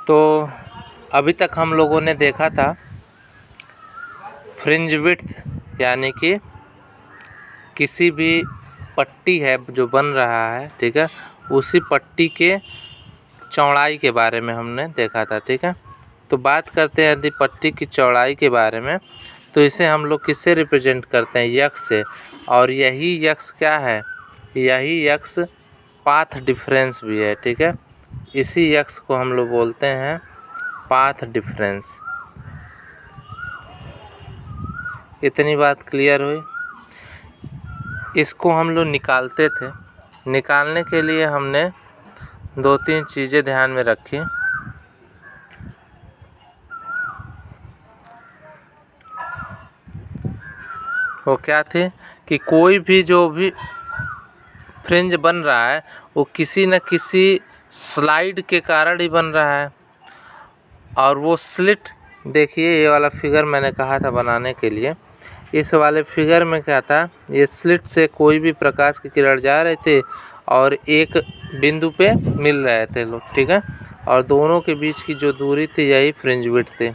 तो अभी तक हम लोगों ने देखा था फ्रिंज विड्थ यानी कि किसी भी पट्टी है जो बन रहा है, ठीक है, उसी पट्टी के चौड़ाई के बारे में हमने देखा था, ठीक है। तो बात करते हैं यदि पट्टी की चौड़ाई के बारे में, तो इसे हम लोग किससे रिप्रेजेंट करते हैं, यक्स से। और यही यक्स क्या है, यही यक्स पाथ डिफरेंस भी है, ठीक है। इसी यक्स को हम लोग बोलते हैं पाथ डिफरेंस। इतनी बात क्लियर हुई। इसको हम लोग निकालते थे, निकालने के लिए हमने 2-3 चीज़ें ध्यान में रखी। वो क्या थे कि कोई भी जो भी फ्रिंज बन रहा है वो किसी न किसी स्लाइड के कारण ही बन रहा है। और वो स्लिट देखिए, ये वाला फिगर मैंने कहा था बनाने के लिए। इस वाले फिगर में क्या था, ये स्लिट से कोई भी प्रकाश की किरण जा रहे थे और एक बिंदु पे मिल रहे थे लोग, ठीक है। और दोनों के बीच की जो दूरी थी यही फ्रिंज विड्थ थी।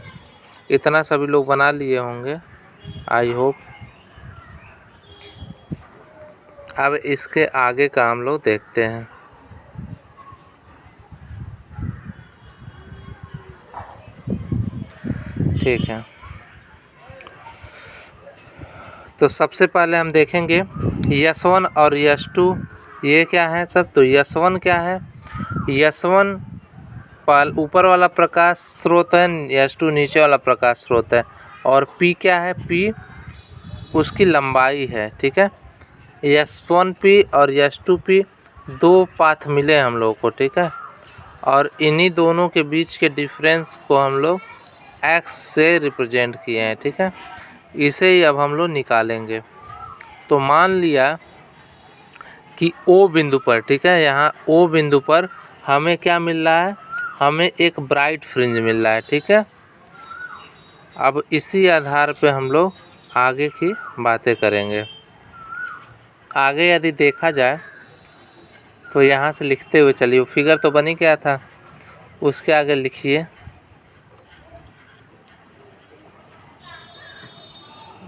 इतना सभी लोग बना लिए होंगे, आई होप। अब इसके आगे का हम लोग देखते हैं। ठीक है, तो सबसे पहले हम देखेंगे S1 और S2 ये क्या है सब। तो S1 क्या है, S1 ऊपर वाला प्रकाश स्रोत है, S2 नीचे वाला प्रकाश स्रोत है। और P क्या है, P उसकी लंबाई है, ठीक है। S1P और S2P दो पाथ मिले हम लोगों को, ठीक है। और इन्हीं दोनों के बीच के डिफरेंस को हम लोग x से रिप्रेजेंट किए हैं, ठीक है। इसे ही अब हम लोग निकालेंगे। तो मान लिया कि O बिंदु पर, ठीक है, यहाँ O बिंदु पर हमें क्या मिल रहा है, हमें एक ब्राइट फ्रिंज मिल रहा है, ठीक है। अब इसी आधार पे हम लोग आगे की बातें करेंगे। आगे यदि देखा जाए तो यहाँ से लिखते हुए चलिए, वो फिगर तो बन ही गया था, उसके आगे लिखिए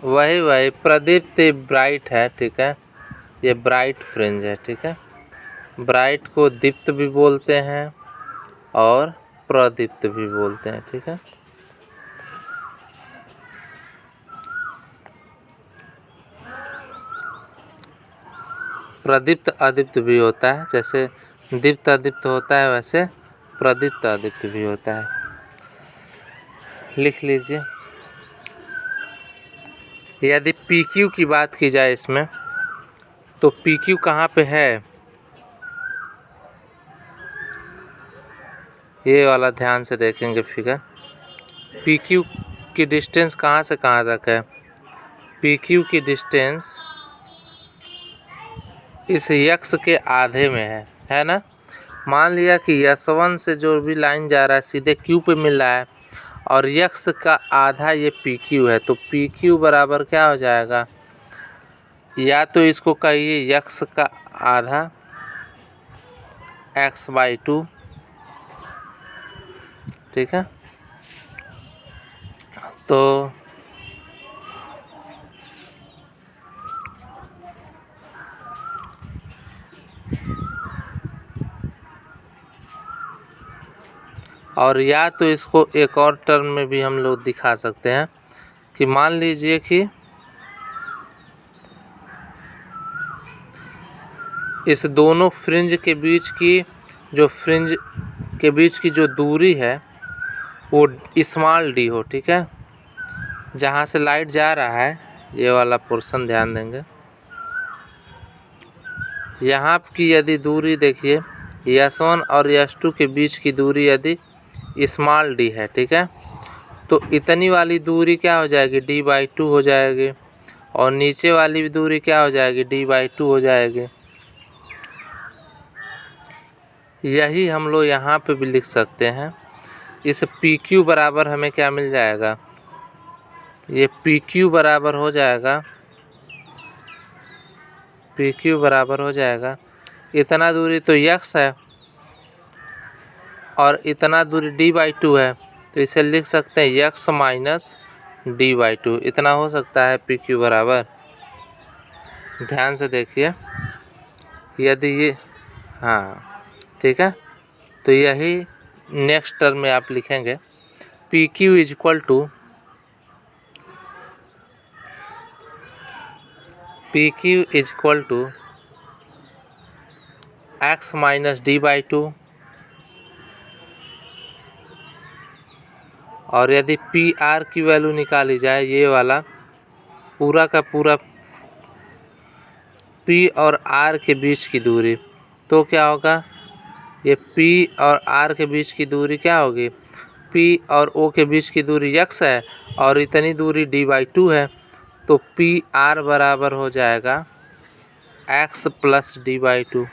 वही प्रदीप्त ब्राइट है, ठीक है। ये ब्राइट फ्रिंज है, ठीक है। ब्राइट को दीप्त भी बोलते हैं और प्रदीप्त भी बोलते हैं, ठीक है। प्रदीप्त अदीप्त भी होता है, जैसे दीप्त अदीप्त होता है वैसे प्रदीप्त अदीप्त भी होता है। लिख लीजिए। यदि PQ की बात की जाए इसमें, तो PQ कहाँ पे है, ये वाला ध्यान से देखेंगे फिगर। PQ की डिस्टेंस कहाँ से कहाँ तक है, PQ की डिस्टेंस इस यक्स के आधे में है ना। मान लिया कि S1 से जो भी लाइन जा रहा है सीधे Q पे मिल रहा है और यक्स का आधा ये PQ है। तो PQ बराबर क्या हो जाएगा, या तो इसको कहिए यक्स का आधा x/2, ठीक है। तो और या तो इसको एक और टर्म में भी हम लोग दिखा सकते हैं कि मान लीजिए कि इस दोनों फ्रिंज के बीच की जो दूरी है वो स्मॉल d हो, ठीक है। जहाँ से लाइट जा रहा है ये वाला पोर्शन ध्यान देंगे, यहाँ की यदि दूरी देखिए S1 और S2 के बीच की दूरी यदि स्मॉल d है, ठीक है, तो इतनी वाली दूरी क्या हो जाएगी, d/2 हो जाएगी। और नीचे वाली भी दूरी क्या हो जाएगी, d/2 हो जाएगी। यही हम लोग यहाँ पे भी लिख सकते हैं। इस PQ बराबर हमें क्या मिल जाएगा, ये PQ बराबर हो जाएगा, PQ बराबर हो जाएगा इतना दूरी तो यक्स है, और इतना दूरी d/2 है, तो इसे लिख सकते हैं x माइनस d/2। इतना हो सकता है PQ बराबर। ध्यान से देखिए, यदि ये हाँ ठीक है, तो यही नेक्स्ट टर्म में आप लिखेंगे PQ is equal to x minus d/2, और यदि PR की वैल्यू निकाली जाए, ये वाला पूरा का पूरा P और R के बीच की दूरी, तो क्या होगा, ये P और R के बीच की दूरी क्या होगी, P और O के बीच की दूरी x है और इतनी दूरी d/2 है, तो PR बराबर हो जाएगा x प्लस d/2,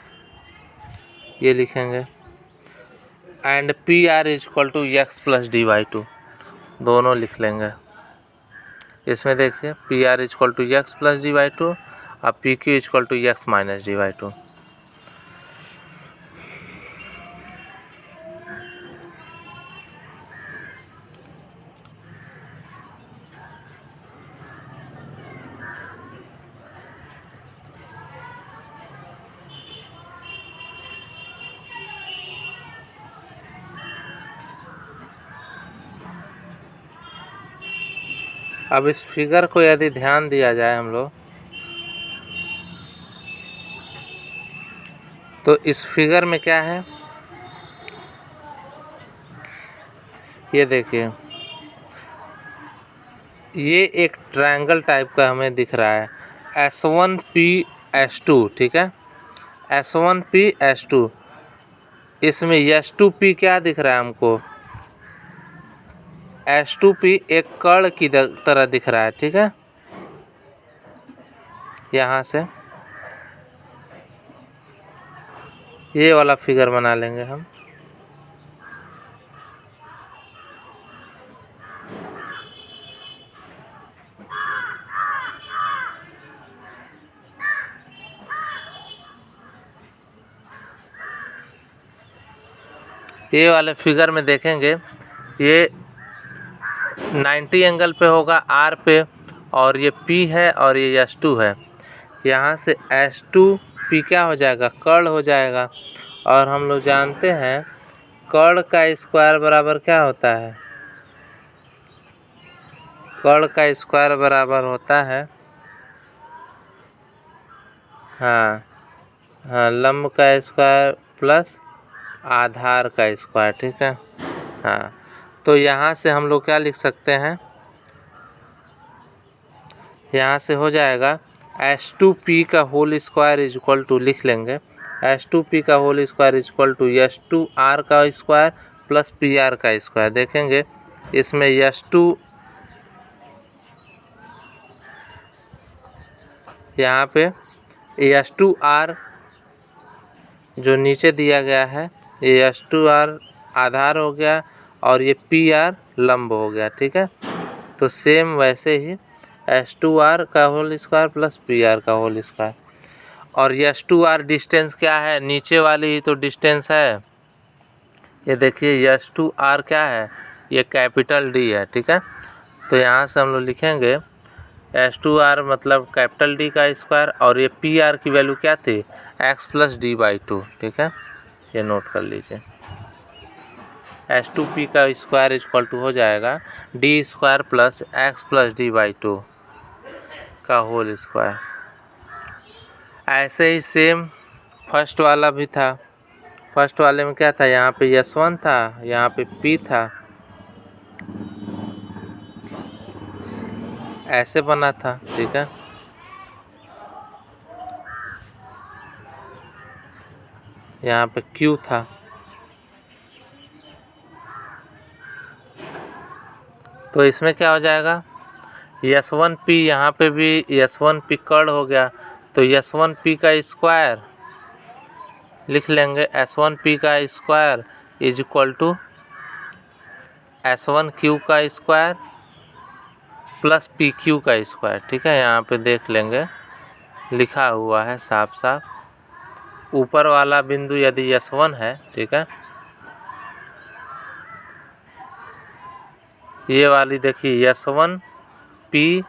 ये लिखेंगे। And PR is equal to x plus d/2, दोनों लिख लेंगे। इसमें देखिए PR is equal to x plus d/2 और PQ is equal to x minus d/2। अब इस फिगर को यदि ध्यान दिया जाए हम लोग, तो इस फिगर में क्या है, ये देखिए, ये एक ट्रायंगल टाइप का हमें दिख रहा है, S1P/S2, ठीक है, S1P/S2। इसमें S2P क्या दिख रहा है हमको, S2P एक कर्ण की तरह दिख रहा है, ठीक है। यहाँ से ये वाला फिगर बना लेंगे हम। ये वाले फिगर में देखेंगे, ये 90 एंगल पे होगा R पे, और ये P है और ये S2 है। यहाँ से S2P क्या हो जाएगा, कर्ण हो जाएगा, और हम लोग जानते हैं कर्ण का स्क्वायर बराबर क्या होता है, कर्ण का स्क्वायर बराबर होता है हाँ लंब का स्क्वायर प्लस आधार का स्क्वायर, ठीक है। हाँ, तो यहाँ से हम लोग क्या लिख सकते हैं, यहाँ से हो जाएगा S2P का whole square is equal to, लिख लेंगे S2P का whole square is equal to S2R का स्क्वायर प्लस PR का स्क्वायर। देखेंगे इसमें S2 यहाँ पे S2R जो नीचे दिया गया है, ये S2R आधार हो गया और ये PR लंब हो गया, ठीक है। तो सेम वैसे ही S2R का होल स्क्वायर प्लस PR का होल स्क्वायर, और S2R डिस्टेंस क्या है, नीचे वाली ही तो डिस्टेंस है। ये देखिए S2R क्या है, ये कैपिटल D है, ठीक है। तो यहाँ से हम लोग लिखेंगे S2R मतलब कैपिटल D का स्क्वायर, और ये PR की वैल्यू क्या थी, x प्लस d/2, ठीक है, ये नोट कर लीजिए। S2P का स्क्वायर इक्वल टू हो जाएगा D square plus x plus d/2 का होल स्क्वायर। ऐसे ही सेम फर्स्ट वाला भी था। फर्स्ट वाले में क्या था, यहाँ पे S1 था, यहाँ पे P था, ऐसे बना था, ठीक है। यहाँ पे Q था, तो इसमें क्या हो जाएगा, S1P, यहाँ पे भी S1P कर्ण हो गया, तो S1P का स्क्वायर लिख लेंगे, S1P का square is equal to S1Q का स्क्वायर प्लस PQ का स्क्वायर, ठीक है। यहाँ पे देख लेंगे लिखा हुआ है साफ साफ, ऊपर वाला बिंदु यदि S1 है, ठीक है, ये वाली देखिए S1P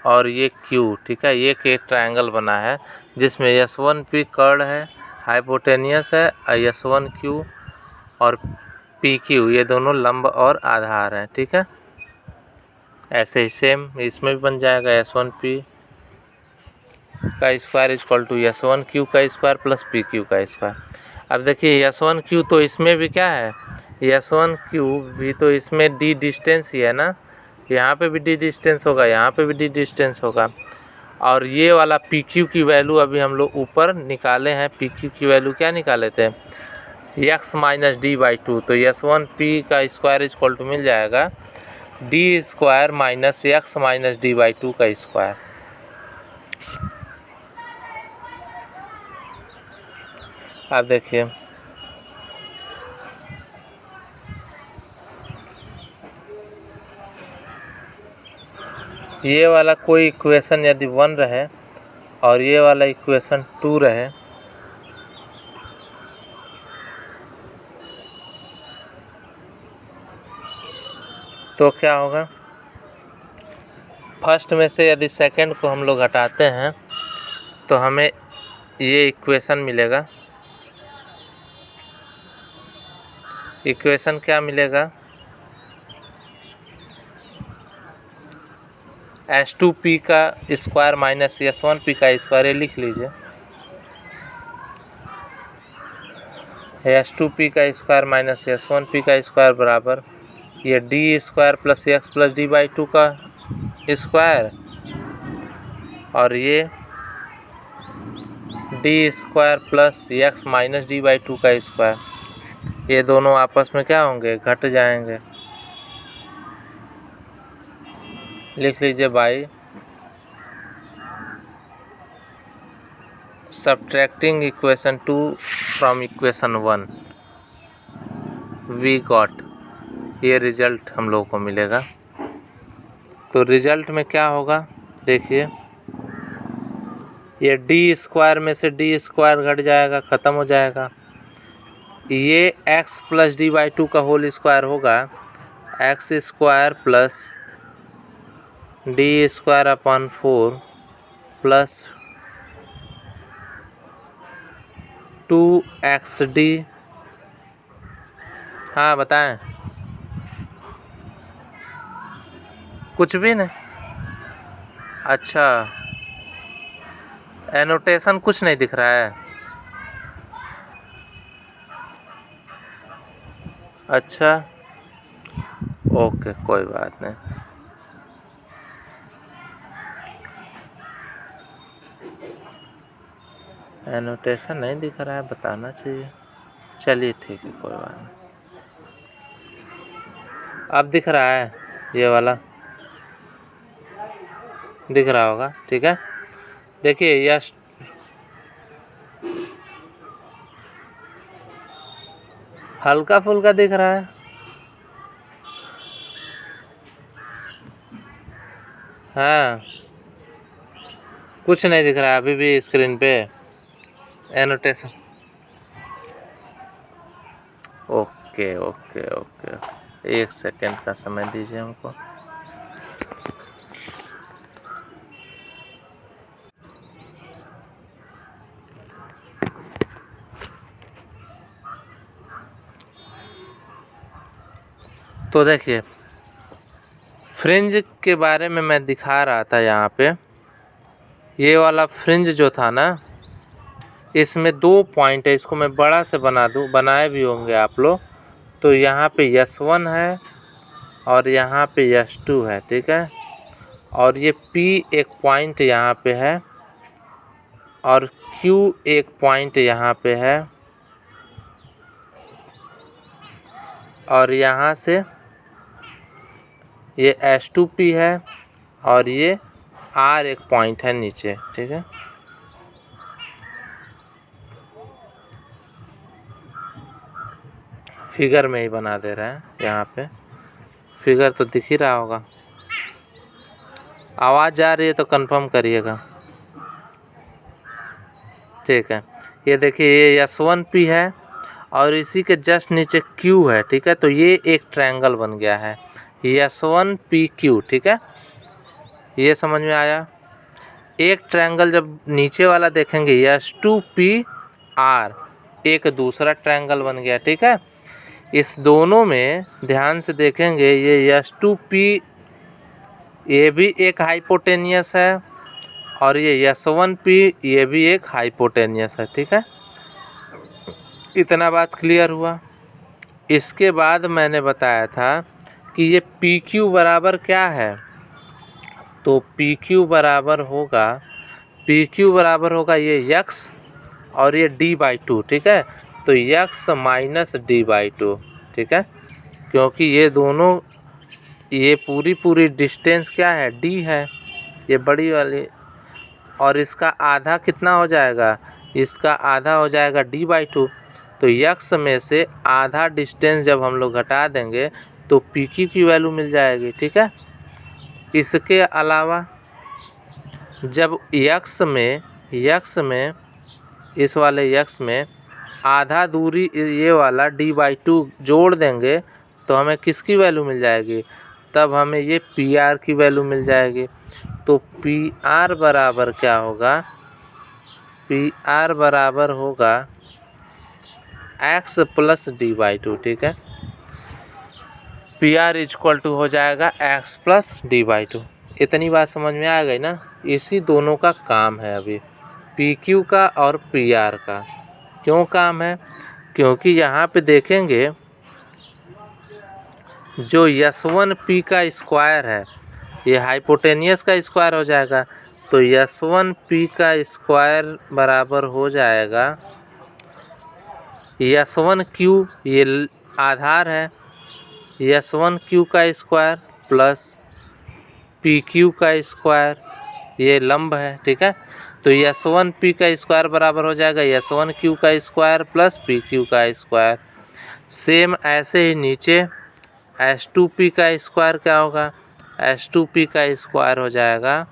और ये Q, ठीक है। ये एक ट्रायंगल बना है जिसमें S1P कर्ड है, हाइपोटेनियस है, S1Q और PQ ये दोनों लंब और आधार हैं, ठीक है। ऐसे ही सेम इसमें भी बन जाएगा S1P का स्क्वायर इक्वल टू S1Q का स्क्वायर प्लस PQ का स्क्वायर। अब देखिए S1Q तो इसमें भी क्या है, S1Q भी तो इसमें D डिस्टेंस ही है ना, यहाँ पे भी D डिस्टेंस होगा, यहाँ पे भी D डिस्टेंस होगा। और ये वाला PQ की वैल्यू अभी हम लोग ऊपर निकाले हैं। PQ की वैल्यू क्या निकाले थे, x माइनस D/2। तो S1P का स्क्वायर इक्वल टू मिल जाएगा D square minus x minus D/2 का स्क्वायर। आप देखिए ये वाला कोई इक्वेशन यदि 1 रहे और ये वाला इक्वेशन 2 रहे, तो क्या होगा, फर्स्ट में से यदि सेकंड को हम लोग हटाते हैं तो हमें ये इक्वेशन मिलेगा। इक्वेशन क्या मिलेगा, S2P का स्क्वायर माइनस S1P का स्क्वायर, ये लिख लीजिए। S2P का स्क्वायर माइनस S1P का स्क्वायर बराबर ये D square plus x plus D/2 का स्क्वायर और ये D square plus x minus D/2 का स्क्वायर, ये दोनों आपस में क्या होंगे, घट जाएंगे। लिख लीजिए by subtracting equation 2 from equation 1 we got, ये रिजल्ट हम लोगों को मिलेगा। तो रिजल्ट में क्या होगा, देखिए ये D स्क्वायर में से D स्क्वायर घट जाएगा, ख़त्म हो जाएगा। ये x प्लस D/2 का होल स्क्वायर होगा, x square plus D square upon 4 plus 2xD। हाँ बताएं, कुछ भी नहीं, अच्छा एनोटेशन कुछ नहीं दिख रहा है, अच्छा ओके कोई बात नहीं। एनोटेशन नहीं दिख रहा है, बताना चाहिए, चलिए ठीक है कोई बात नहीं। अब दिख रहा है, ये वाला दिख रहा होगा, ठीक है। देखिए यह हल्का फुल्का दिख रहा है, हाँ कुछ नहीं दिख रहा है अभी भी स्क्रीन पे annotation. Okay okay okay, 1 second का समय दीजिए हमको। तो देखिए फ्रिंज के बारे में मैं दिखा रहा था यहाँ पे, ये वाला फ्रिंज जो था ना, इसमें 2 पॉइंट है, इसको मैं बड़ा से बना दूँ, बनाए भी होंगे आप लोग। तो यहाँ पे S1 है और यहाँ पे S2 है, ठीक है। और ये P एक पॉइंट यहाँ पे है और Q एक पॉइंट यहाँ पे है और यहाँ से ये S2P है और ये R एक पॉइंट है नीचे, ठीक है। फिगर में ही बना दे रहे हैं, यहाँ पे फिगर तो दिख ही रहा होगा। आवाज़ जा रही है तो कंफर्म करिएगा, ठीक है। ये देखिए ये S1P है और इसी के जस्ट नीचे Q है, ठीक है। तो ये एक ट्रायंगल बन गया है, S1PQ, ठीक है, ये समझ में आया। एक ट्रायंगल जब नीचे वाला देखेंगे S2PR, एक दूसरा ट्रायंगल बन गया, ठीक है। इस दोनों में ध्यान से देखेंगे ये S2P ये भी एक हाइपोटेनियस है और ये S1P ये भी एक हाइपोटेनियस है, ठीक है। इतना बात क्लियर हुआ। इसके बाद मैंने बताया था कि ये PQ बराबर क्या है, तो PQ बराबर होगा ये x और ये d/2, ठीक है। तो x माइनस d/2, ठीक है, क्योंकि ये दोनों ये पूरी डिस्टेंस क्या है, d है, ये बड़ी वाली, और इसका आधा कितना हो जाएगा, इसका आधा हो जाएगा d/2। तो x में से आधा डिस्टेंस जब हम लोग घटा देंगे तो PQ की वैल्यू मिल जाएगी, ठीक है। इसके अलावा जब x में इस वाले x में आधा दूरी ये वाला d/2 जोड़ देंगे तो हमें किसकी वैल्यू मिल जाएगी, तब हमें ये PR की वैल्यू मिल जाएगी। तो PR बराबर क्या होगा, PR बराबर होगा x प्लस d/2, ठीक है। PR इक्वल टू हो जाएगा x प्लस d/2। इतनी बात समझ में आ गई ना। इसी दोनों का काम है अभी, PQ का और PR का। क्यों काम है, क्योंकि यहाँ पे देखेंगे जो S1P का स्क्वायर है ये हाइपोटेनियस का स्क्वायर हो जाएगा। तो S1P का स्क्वायर बराबर हो जाएगा S1Q, ये आधार है, S1Q का स्क्वायर प्लस PQ का स्क्वायर, ये लंब है, ठीक है। तो S1P का स्क्वायर बराबर हो जाएगा S1Q का स्क्वायर प्लस PQ का स्क्वायर। सेम ऐसे ही नीचे S2P का स्क्वायर क्या होगा, S2P का स्क्वायर हो जाएगा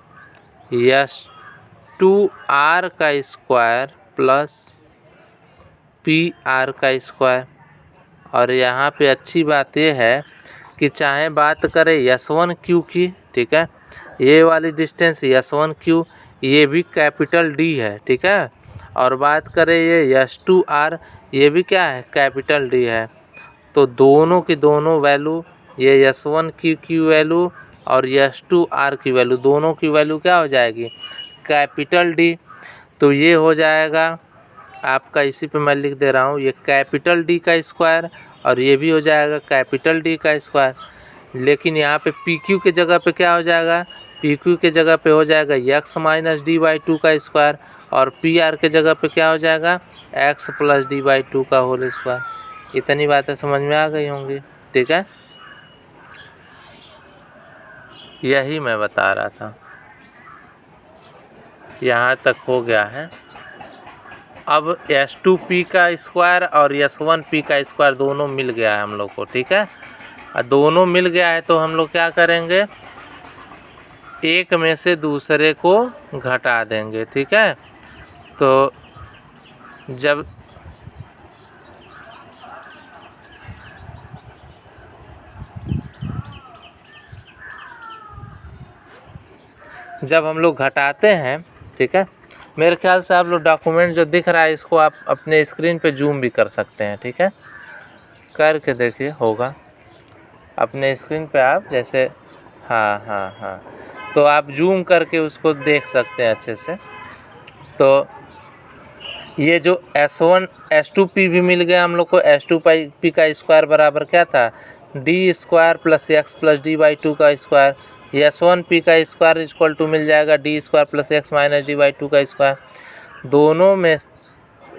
S2R का स्क्वायर प्लस PR का स्क्वायर। और यहाँ पे अच्छी बात ये है कि चाहे बात करें S1Q की, ठीक है, ये वाली डिस्टेंस S1Q ये भी कैपिटल D है, ठीक है। और बात करें ये S2R ये भी क्या है, कैपिटल D है। तो दोनों की दोनों वैल्यू, ये S1Q की वैल्यू और S2R की वैल्यू, दोनों की वैल्यू क्या हो जाएगी, कैपिटल D। तो ये हो जाएगा आपका, इसी पे मैं लिख दे रहा हूँ, ये कैपिटल D का स्क्वायर और ये भी हो जाएगा कैपिटल D का स्क्वायर। लेकिन यहाँ पे PQ के जगह पे क्या हो जाएगा, PQ के जगह पे हो जाएगा x माइनस d/2 का स्क्वायर और PR के जगह पे क्या हो जाएगा, x प्लस d/2 का होल स्क्वायर। इतनी बातें समझ में आ गई होंगी, ठीक है। यही मैं बता रहा था, यहाँ तक हो गया है। अब S2P का स्क्वायर और S1P का स्क्वायर दोनों मिल गया है हम लोग को, ठीक है। दोनों मिल गया है तो हम लोग क्या करेंगे, एक में से दूसरे को घटा देंगे, ठीक है। तो जब हम लोग घटाते हैं, ठीक है, मेरे ख्याल से आप लोग डॉक्यूमेंट जो दिख रहा है इसको आप अपने स्क्रीन पे जूम भी कर सकते हैं, ठीक है, करके देखिए होगा अपने स्क्रीन पे आप जैसे, हाँ, तो आप जूम करके उसको देख सकते हैं अच्छे से। तो ये जो S2P भी मिल गया हम लोग को, S2P का स्क्वायर बराबर क्या था, D square plus x plus d/2 का स्क्वायर। S1P का स्क्वायर इक्वल टू मिल जाएगा D square plus x minus d/2 का स्क्वायर। दोनों में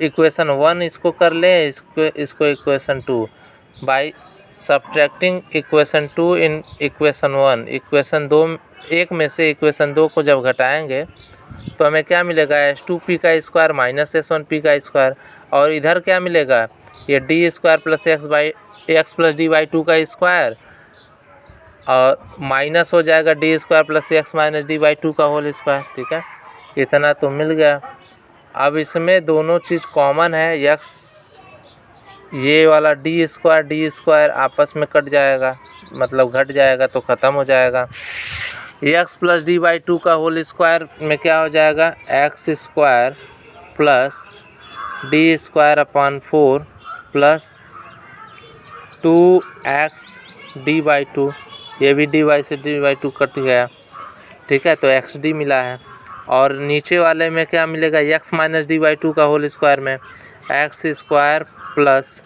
इक्वेशन 1 इसको कर लें, इसको equation 2 by subtracting equation 2 in equation 1। Equation 2 एक में से इक्वेशन 2 को जब घटाएंगे तो हमें क्या मिलेगा, S2P का स्क्वायर माइनस S1P का स्क्वायर, और इधर क्या मिलेगा, ये D square plus x plus d/2 का स्क्वायर, और माइनस हो जाएगा D square plus x minus d/2 का होल स्क्वायर, ठीक है। इतना तो मिल गया। अब इसमें दोनों चीज़ कॉमन है, x ये वाला डी स्क्वायर आपस में कट जाएगा, मतलब घट जाएगा तो ख़त्म हो जाएगा। X plus D by two का होल स्क्वायर में क्या हो जाएगा, x square plus D square upon 4 plus 2x D by two, ये भी डी वाई से डी बाई टू कट गया, ठीक है, तो एक्स डी मिला है। और नीचे वाले में क्या मिलेगा, x minus D by two का होल स्क्वायर में x square plus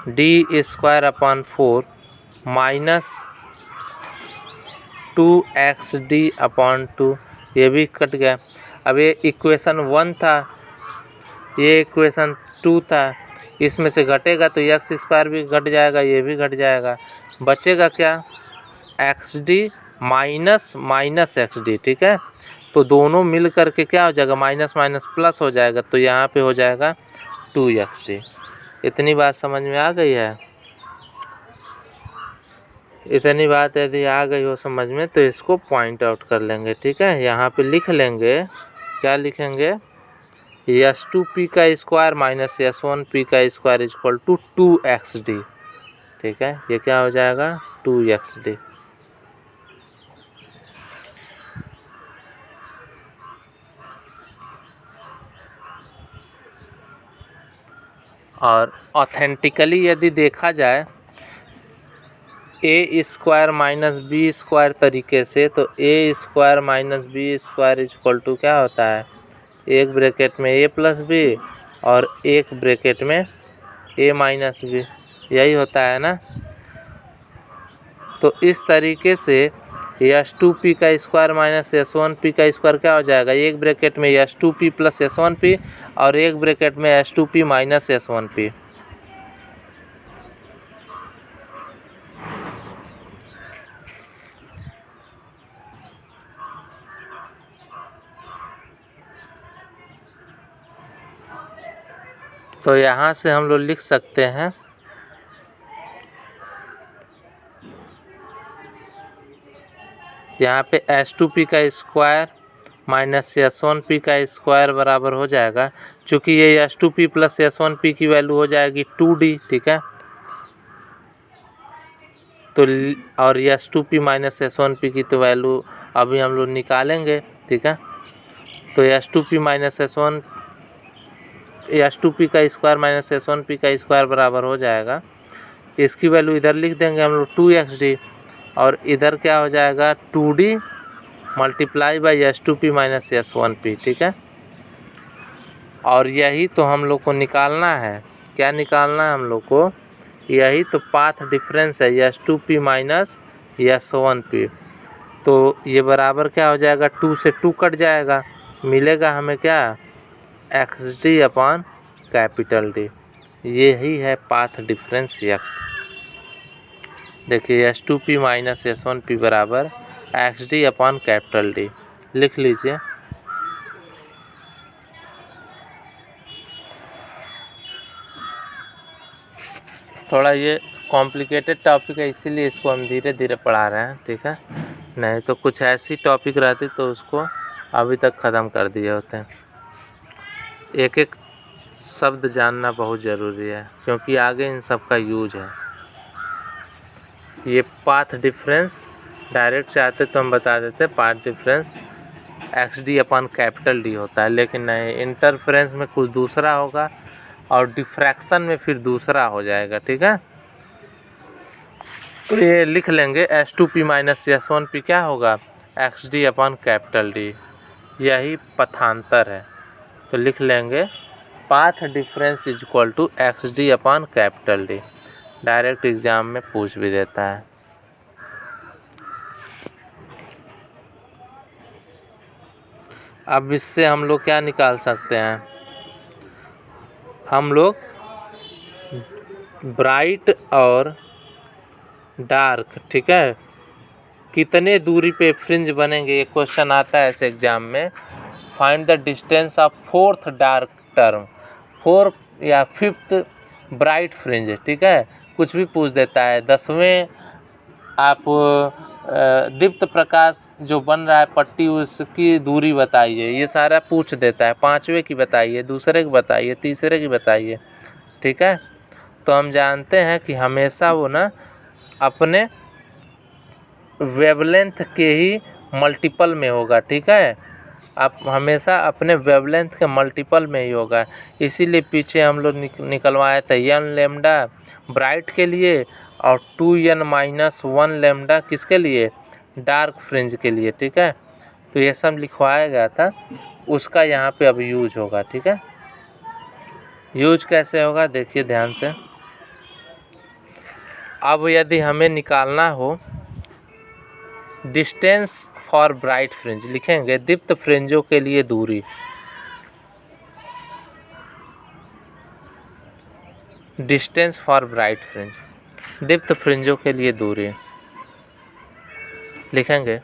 D square upon 4 minus 2x D upon 2, ये भी कट गया। अब ये इक्वेशन 1 था, ये इक्वेशन 2 था, इसमें से घटेगा तो एक्स स्क्वायर भी घट जाएगा, ये भी घट जाएगा, बचेगा क्या, x D minus x D, ठीक है। तो दोनों मिल करके क्या हो जाएगा, माइनस माइनस प्लस हो जाएगा, तो यहाँ पे हो जाएगा 2x डी। इतनी बात समझ में आ गई है? इतनी बात यदि आ गई हो समझ में तो इसको पॉइंट आउट कर लेंगे, ठीक है। यहाँ पे लिख लेंगे, क्या लिखेंगे, s2p का स्क्वायर माइनस s1p का स्क्वायर इक्वल टू 2xd, ठीक है। ये क्या हो जाएगा, 2xd। और ऑथेंटिकली यदि देखा जाए A square minus B square तरीके से, तो A square minus B square equal to क्या होता है, एक ब्रैकेट में ए प्लस बी और एक ब्रैकेट में ए माइनस बी, यही होता है ना। तो इस तरीके से s2p का स्क्वायर माइनस s1p का स्क्वायर क्या हो जाएगा, एक ब्रैकेट में s2p प्लस s1p और एक ब्रैकेट में s2p माइनस s1p। तो यहाँ से हम लोग लिख सकते हैं यहाँ पे s2p का स्क्वायर माइनस s1p का स्क्वायर बराबर हो जाएगा, चूँकि ये s2p प्लस s1p की वैल्यू हो जाएगी 2d, ठीक है। तो और s2p माइनस s1p की तो वैल्यू अभी हम लोग निकालेंगे, ठीक है। तो s2p माइनस s2p का स्क्वायर माइनस s1p का स्क्वायर बराबर हो जाएगा, इसकी वैल्यू इधर लिख देंगे हम लोग 2xd, और इधर क्या हो जाएगा 2d multiply by s2p minus s1p, ठीक है। और यही तो हम लोग को निकालना है, क्या निकालना है हम लोग को, यही तो पाथ डिफरेंस है s2p माइनस s1p। तो ये बराबर क्या हो जाएगा, 2 से 2 कट जाएगा, मिलेगा हमें क्या, xd अपॉन कैपिटल डी। यही है पाथ डिफरेंस x। देखिए s2p माइनस s1p बराबर xd अपॉन कैपिटल डी, लिख लीजिए। थोड़ा ये कॉम्प्लिकेटेड टॉपिक है, इसीलिए इसको हम धीरे धीरे पढ़ा रहे हैं, ठीक है। नहीं तो कुछ ऐसी टॉपिक रहती तो उसको अभी तक ख़त्म कर दिए होते हैं। एक एक शब्द जानना बहुत ज़रूरी है, क्योंकि आगे इन सब का यूज है। ये पाथ डिफरेंस डायरेक्ट चाहते तो हम बता देते, path difference xd upon capital D होता है, लेकिन नहीं, इंटरफेरेंस में कुछ दूसरा होगा और डिफ्रैक्शन में फिर दूसरा हो जाएगा, ठीक है। तो ये लिख लेंगे s2p माइनस s1p क्या होगा, xd अपॉन कैपिटल डी, यही पथांतर है। तो लिख लेंगे path difference is equal to xd upon capital D, direct exam में पूछ भी देता है। अब इससे हम लोग क्या निकाल सकते हैं, हम लोग ब्राइट और डार्क, ठीक है, कितने दूरी पे फ्रिंज बनेंगे, ये क्वेश्चन आता है ऐसे एग्जाम में। Find the distance of fourth dark term, fourth या फिफ्थ ब्राइट फ्रिंज, ठीक है, कुछ भी पूछ देता है। 10वें आप दीप्त प्रकाश जो बन रहा है पट्टी, उसकी दूरी बताइए, ये सारा पूछ देता है। 5वें की बताइए, दूसरे की बताइए, तीसरे की बताइए, ठीक है। तो हम जानते हैं कि हमेशा वो ना अपने वेवलेंथ के ही मल्टीपल में होगा, ठीक है। आप हमेशा अपने वेवलेंथ के मल्टीपल में ही होगा। इसीलिए पीछे हम लोग निकलवाए थे n लेमडा ब्राइट के लिए और 2n-1 लेमडा किसके लिए, डार्क फ्रिंज के लिए, ठीक है। तो ये सब लिखवाया गया था, उसका यहाँ पे अब यूज होगा, ठीक है। यूज कैसे होगा देखिए ध्यान से। अब यदि हमें निकालना हो डिस्टेंस फॉर ब्राइट फ्रिंज, लिखेंगे दीप्त फ्रिंजों के लिए दूरी, डिस्टेंस फॉर ब्राइट फ्रिंज, दीप्त फ्रिंजों के लिए दूरी लिखेंगे।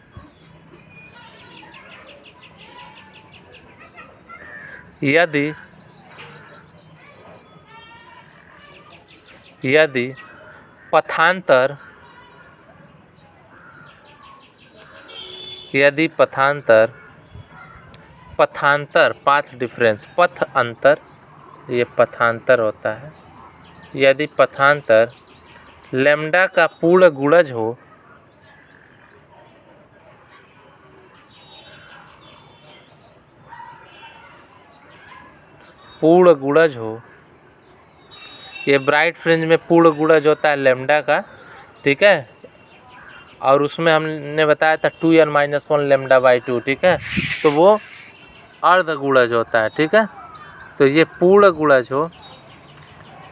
यदि पथांतर पाथ डिफरेंस, पथ अंतर, ये पथांतर होता है। यदि पथांतर लैम्डा का पूर्ण गुणज हो, ये ब्राइट फ्रिंज में पूर्ण गुणज होता है लैम्डा का, ठीक है। और उसमें हमने बताया था 2n-1 λ/2, ठीक है। तो वो अर्ध गुणज होता है, ठीक है। तो ये पूर्ण गुणज हो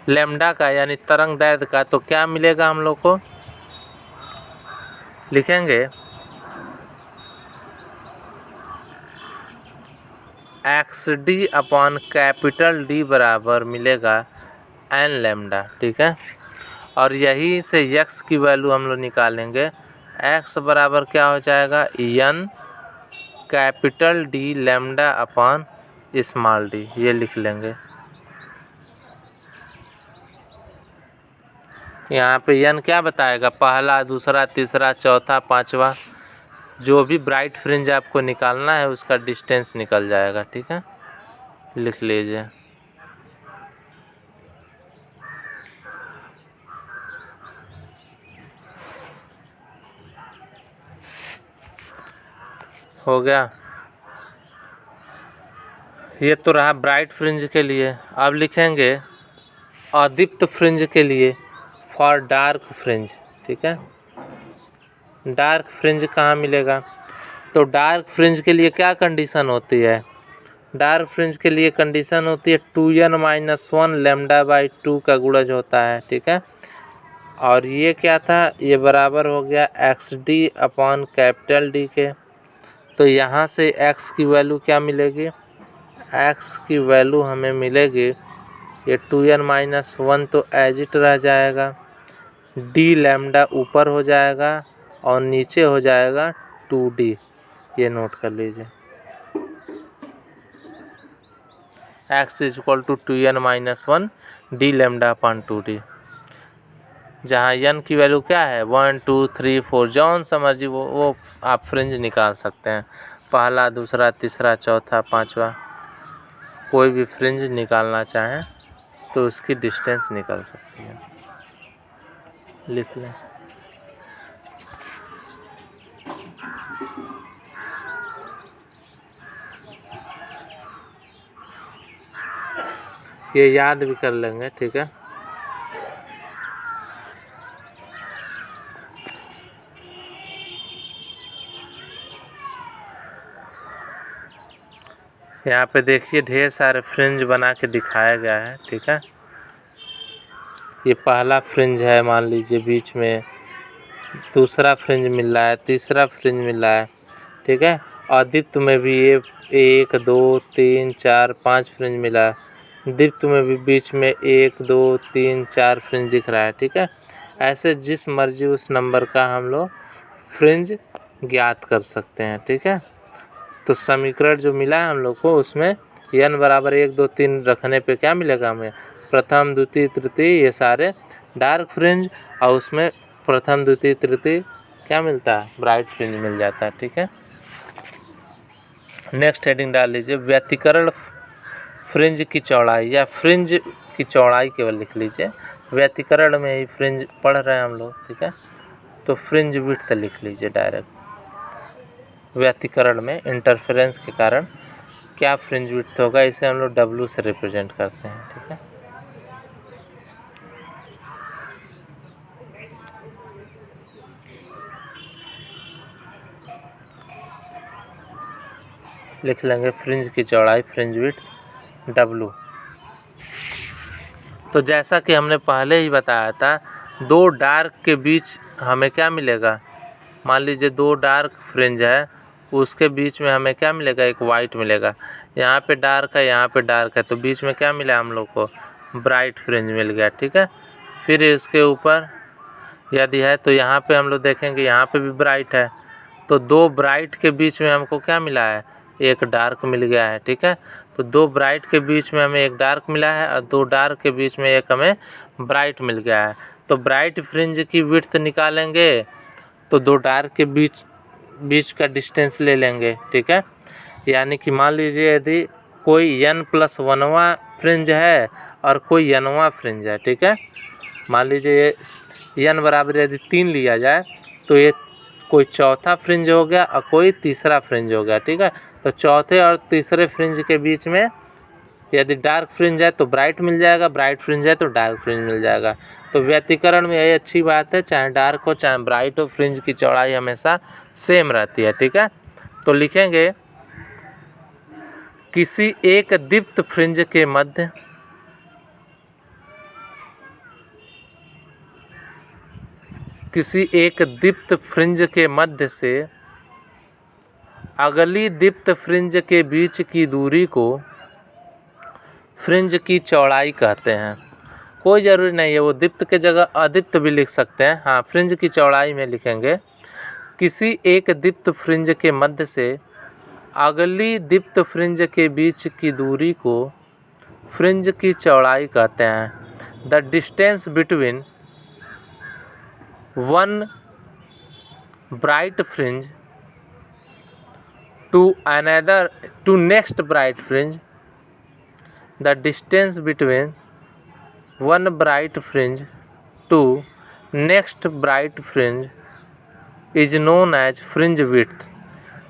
लैम्डा का यानी तरंग दैर्ध्य का, तो क्या मिलेगा हम लोग को, लिखेंगे XD/D बराबर मिलेगा n लैम्डा, ठीक है। और यही से x की वैल्यू हम लोग निकालेंगे। x बराबर क्या हो जाएगा, N D λ/d, ये लिख लेंगे। यहाँ पे n क्या बताएगा, पहला, दूसरा, तीसरा, चौथा, पांचवा, जो भी ब्राइट फ्रिंज आपको निकालना है उसका डिस्टेंस निकल जाएगा, ठीक है। लिख लीजिए। हो गया। ये तो रहा ब्राइट फ्रिंज के लिए। अब लिखेंगे अदीप्त फ्रिंज के लिए, फॉर डार्क फ्रिंज, ठीक है। डार्क फ्रिंज कहाँ मिलेगा, तो डार्क फ्रिंज के लिए क्या कंडीशन होती है, डार्क फ्रिंज के लिए कंडीशन होती है 2n-1 λ/2 का गुणज होता है, ठीक है। और ये क्या था, ये बराबर हो गया XD/D के। तो यहाँ से x की वैल्यू क्या मिलेगी, x की वैल्यू हमें मिलेगी, ये 2n-1 तो एज इट रह जाएगा, d लैम्डा ऊपर हो जाएगा और नीचे हो जाएगा 2d, ये नोट कर लीजिए। x = 2n-1 d λ/2d, जहाँ n की वैल्यू क्या है 1 2 3 4, जौन सा मर्जी वो आप फ्रिंज निकाल सकते हैं, पहला, दूसरा, तीसरा, चौथा, पांचवा, कोई भी फ्रिंज निकालना चाहें तो उसकी डिस्टेंस निकल सकती है। लिख लें। ये याद भी कर लेंगे, ठीक है। यहाँ पे देखिए ढेर सारे फ्रिंज बना के दिखाया गया है, ठीक है। ये पहला फ्रिंज है, मान लीजिए बीच में, दूसरा फ्रिंज मिल रहा है, तीसरा फ्रिंज मिल रहा है, ठीक है। अदीप्त में भी ये 1 2 3 4 5 फ्रिंज मिला है, दीप्त में भी बीच में 1 2 3 4 फ्रिंज दिख रहा है, ठीक है। ऐसे जिस मर्जी उस नंबर का हम लोग फ्रिंज ज्ञात कर सकते हैं, ठीक है। तो समीकरण जो मिला है हम लोग को, उसमें n बराबर 1 2 3 रखने पे क्या मिलेगा हमें, प्रथम, द्वितीय, तृतीय, ये सारे डार्क फ्रिंज, और उसमें प्रथम, द्वितीय, तृतीय क्या मिलता है, ब्राइट फ्रिंज मिल जाता है, ठीक है। नेक्स्ट हेडिंग डाल लीजिए, व्यतिकरण फ्रिंज की चौड़ाई या फ्रिंज की चौड़ाई केवल लिख लीजिए, व्यतिकरण में ही फ्रिंज पढ़ रहे हैं हम लोग, ठीक है। तो फ्रिंज विड्थ लिख लीजिए डायरेक्ट, व्यतिकरण में इंटरफेरेंस के कारण क्या फ्रिंज विड्थ होगा, इसे हम लोग W से रिप्रेजेंट करते हैं, ठीक है। लिख लेंगे फ्रिंज की चौड़ाई, फ्रिंज विड्थ W। तो जैसा कि हमने पहले ही बताया था, दो डार्क के बीच हमें क्या मिलेगा, मान लीजिए दो डार्क फ्रिंज है, उसके बीच में हमें क्या मिलेगा, एक वाइट मिलेगा। यहाँ पे डार्क है, यहाँ पे डार्क है, तो बीच में क्या मिला हम लोग को, ब्राइट फ्रिंज मिल गया, ठीक है। फिर इसके ऊपर यदि है तो यहाँ पे हम लोग देखेंगे, यहाँ पे भी ब्राइट है, तो दो ब्राइट के बीच में हमको क्या मिला है, एक डार्क मिल गया है, ठीक है। तो दो ब्राइट के बीच में हमें एक डार्क मिला है और दो डार्क के बीच में एक हमें ब्राइट मिल गया है। तो ब्राइट फ्रिंज की विड्थ निकालेंगे तो दो डार्क के बीच का डिस्टेंस ले लेंगे, ठीक है। यानी कि मान लीजिए यदि कोई n+1वां फ्रिंज है और कोई nवां फ्रिंज है, ठीक है। मान लीजिए n बराबर यदि 3 लिया जाए तो ये कोई चौथा फ्रिंज हो गया और कोई तीसरा फ्रिंज हो गया, ठीक है। तो चौथे और तीसरे फ्रिंज के बीच में यदि डार्क फ्रिंज है तो ब्राइट मिल जाएगा, ब्राइट फ्रिंज है तो डार्क फ्रिंज मिल जाएगा। तो व्यतिकरण में यही अच्छी बात है, चाहे डार्क हो चाहे ब्राइट हो, फ्रिंज की चौड़ाई हमेशा सेम रहती है, ठीक है। तो लिखेंगे किसी एक दीप्त फ्रिंज के मध्य से अगली दीप्त फ्रिंज के बीच की दूरी को फ्रिंज की चौड़ाई कहते हैं। कोई ज़रूरी नहीं है, वो दीप्त के जगह अदीप्त भी लिख सकते हैं। हाँ, फ्रिंज की चौड़ाई में लिखेंगे किसी एक दीप्त फ्रिंज के मध्य से अगली दीप्त फ्रिंज के बीच की दूरी को फ्रिंज की चौड़ाई कहते हैं। The distance between one bright fringe to next bright fringe, the distance between one bright fringe to next bright fringe is known as fringe width।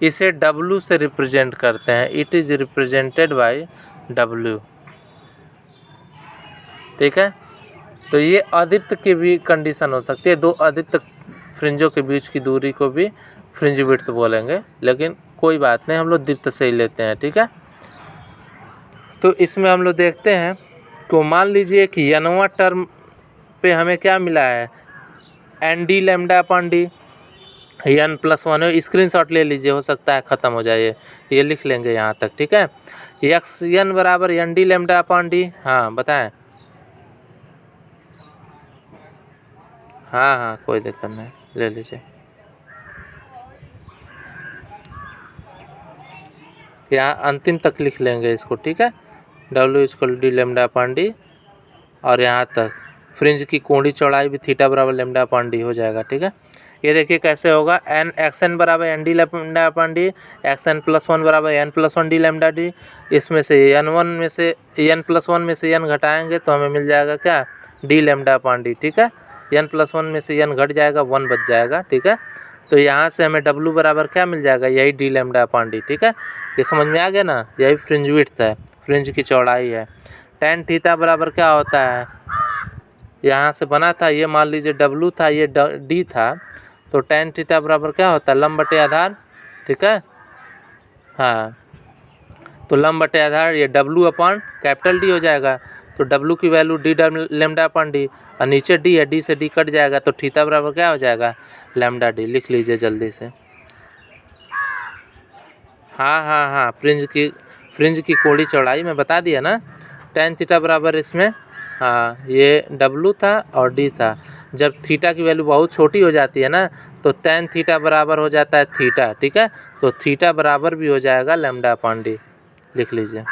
इसे W से रिप्रेजेंट करते हैं, it is represented by W, ठीक है। तो ये अदीप्त की भी कंडीशन हो सकती है, दो अदीप्त फ्रिंजों के बीच की दूरी को भी फ्रिंज विड्थ बोलेंगे, लेकिन कोई बात नहीं, हम लोग दीप्त से ही लेते हैं, ठीक है। तो इसमें हम लोग देखते हैं तो मान लीजिए कि nवां टर्म पे हमें क्या मिला है, ND λ/d, n+1 स्क्रीनशॉट ले लीजिए, हो सकता है ख़त्म हो जाए, ये लिख लेंगे यहाँ तक, ठीक है। xn बराबर ND λ/d। हाँ बताएं। हाँ कोई दिक्कत नहीं, ले लीजिए। यहाँ अंतिम तक लिख लेंगे इसको, ठीक है। W = d λ/d और यहाँ तक फ्रिंज की कोणी चौड़ाई भी थीटा बराबर λ/d हो जाएगा, ठीक है। ये देखिए कैसे होगा, xn बराबर ND λ/d, xn+1 बराबर n+1d λd। इसमें से n1 में से n+1 में से n घटाएंगे तो हमें मिल जाएगा क्या, d λ/d, ठीक है। n+1 में से n घट जाएगा, 1 बच जाएगा, ठीक है। तो यहाँ से हमें W बराबर क्या मिल जाएगा, यही d λ/d, ठीक है। ये समझ में आ गया ना, यही फ्रिंज विड्थ है, फ्रिंज की चौड़ाई है। tan थीटा बराबर क्या होता है, यहाँ से बना था, ये मान लीजिए W था, ये D था, तो tan थीटा बराबर क्या होता है, लंब बटे आधार, ठीक है। हाँ, तो लंब बटे आधार ये W/D हो जाएगा। तो W की वैल्यू d λ/d और नीचे d है, d से d कट जाएगा, तो थीटा बराबर क्या हो जाएगा, λd। लिख लीजिए जल्दी से। हाँ, फ्रिंज की कोणी चौड़ाई में बता दिया ना, tan थीटा बराबर इसमें, हाँ ये W था और D था। जब थीटा की वैल्यू बहुत छोटी हो जाती है ना, तो tan थीटा बराबर हो जाता है थीटा, ठीक है। तो थीटा बराबर भी हो जाएगा λ/d, लिख लीजिए।